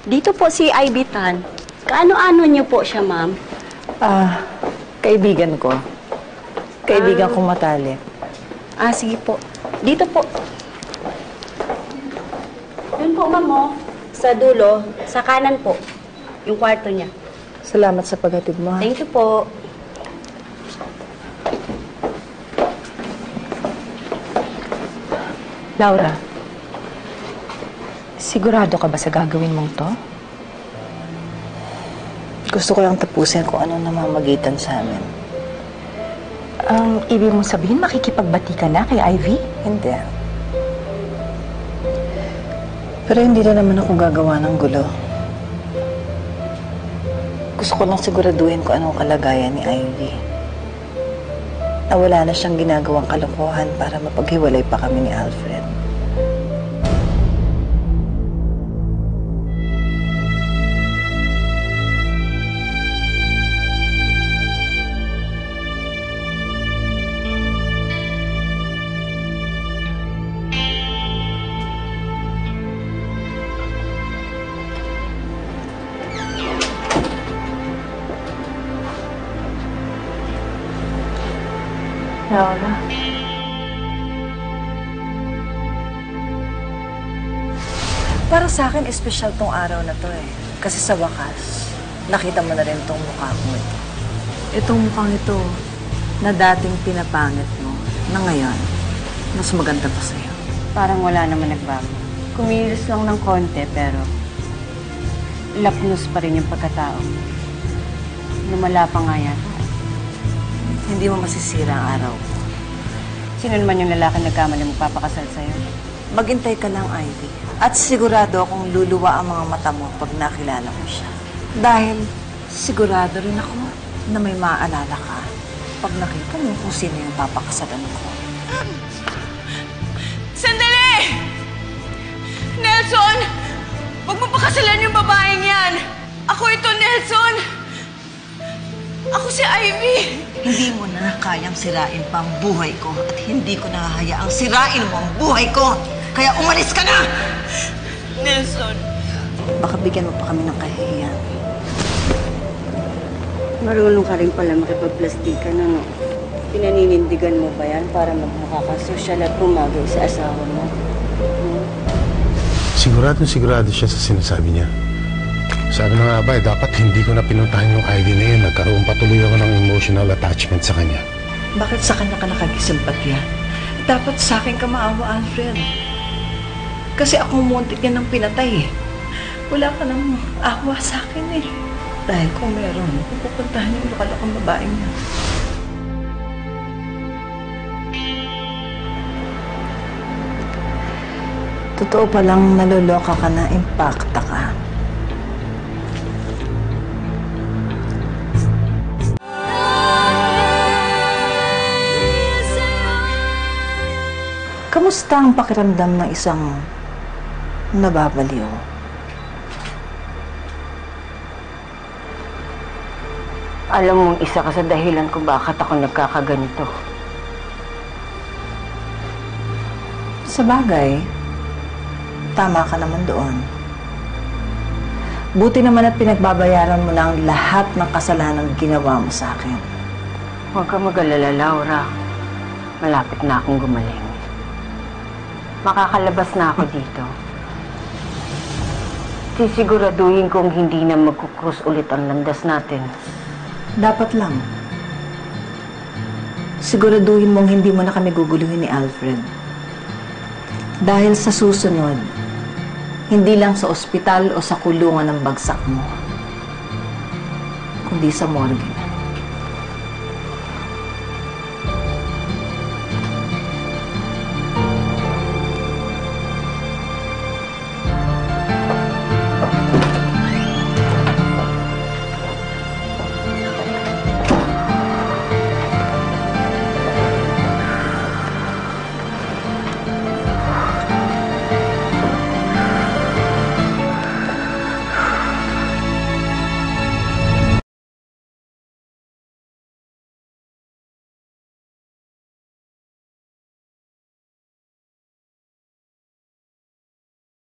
Dito po si Ivy Tan. Kaano-ano niyo po siya, ma'am? Kaibigan ko. Kaibigan kong matalik. Sige po. Dito po. Doon po, ma'am, oh. Sa dulo, sa kanan po. Yung kwarto niya. Salamat sa paghatid mo. Thank you po. Laura, sigurado ka ba sa gagawin mong to? Gusto ko lang tapusin kung anong namamagitan sa amin. Ang ibig mong sabihin, makikipagbati ka na kay Ivy? Hindi. Pero hindi na naman ako gagawa ng gulo. Gusto ko lang siguraduhin kung anong kalagayan ni Ivy. Na wala na siyang ginagawang kalokohan para mapaghiwalay pa kami ni Alfred. Laura. Para sa akin, espesyal tong araw na to eh. Kasi sa wakas, nakita mo na rin tong mukha mo ito. Itong mukhang ito, na dating pinapangit mo, na ngayon, mas maganda pa sa'yo. Parang wala naman nagbago. Kumilos lang ng konti, pero lapnos pa rin yung pagkatao mo. Lumala pa nga yata. Hindi mo masisira ang araw ko. Sino naman yung lalaki nagkamali magpapakasal sa'yo? Maghintay ka lang, Ivy. At sigurado akong luluwa ang mga mata mo pag nakilala ko siya. Dahil sigurado rin ako na may maaalala ka pag nakita mo kung sino yung papakasalan ko. Sandali! Nelson! Huwag mo pakasalan yung babaeng yan! Ako ito, Nelson! Ako si Ivy! Hindi mo na kayang sirain pa ang buhay ko at hindi ko nahahayaang sirain mo ang buhay ko. Kaya umalis ka na! Nelson! Baka bigyan mo pa kami ng kahihiyan. Marunong ka rin pala makipagplastikan, ano? Pinaninindigan mo ba yan para magmakakasosyal at pumagay sa asawa mo? Sigurado siya sa sinasabi niya. Sabi na nga ba, dapat hindi ko na pinuntahan yung Ivy na yun. Nagkaroon patuloy ako ng emotional attachment sa kanya. Bakit sa kanya ka nakagisimpatya? Dapat sa akin ka maawa, Alfred. Kasi ako muntik niya ng pinatay eh. Wala ka nang awa sa akin eh. Dahil kung meron, pupuntahan yung nakalakang babaeng niya. Totoo palang naluloka ka na, impacta ka. Kamusta ang pakiramdam ng isang nababaliw? Alam mong isa ka sa dahilan kung bakit ako nagkakaganito. Sa bagay, tama ka naman doon. Buti naman at pinagbabayaran mo na ang lahat ng kasalanan ginawa mo sa akin. Huwag ka mag-alala, Laura. Malapit na akong gumaling. Makakalabas na ako dito. Sisiguraduhin kong hindi na magkukrus ulit ang landas natin. Dapat lang. Siguraduhin mong hindi mo na kami guguluhin ni Alfred. Dahil sa susunod, hindi lang sa ospital o sa kulungan ng bagsak mo, kundi sa morgue.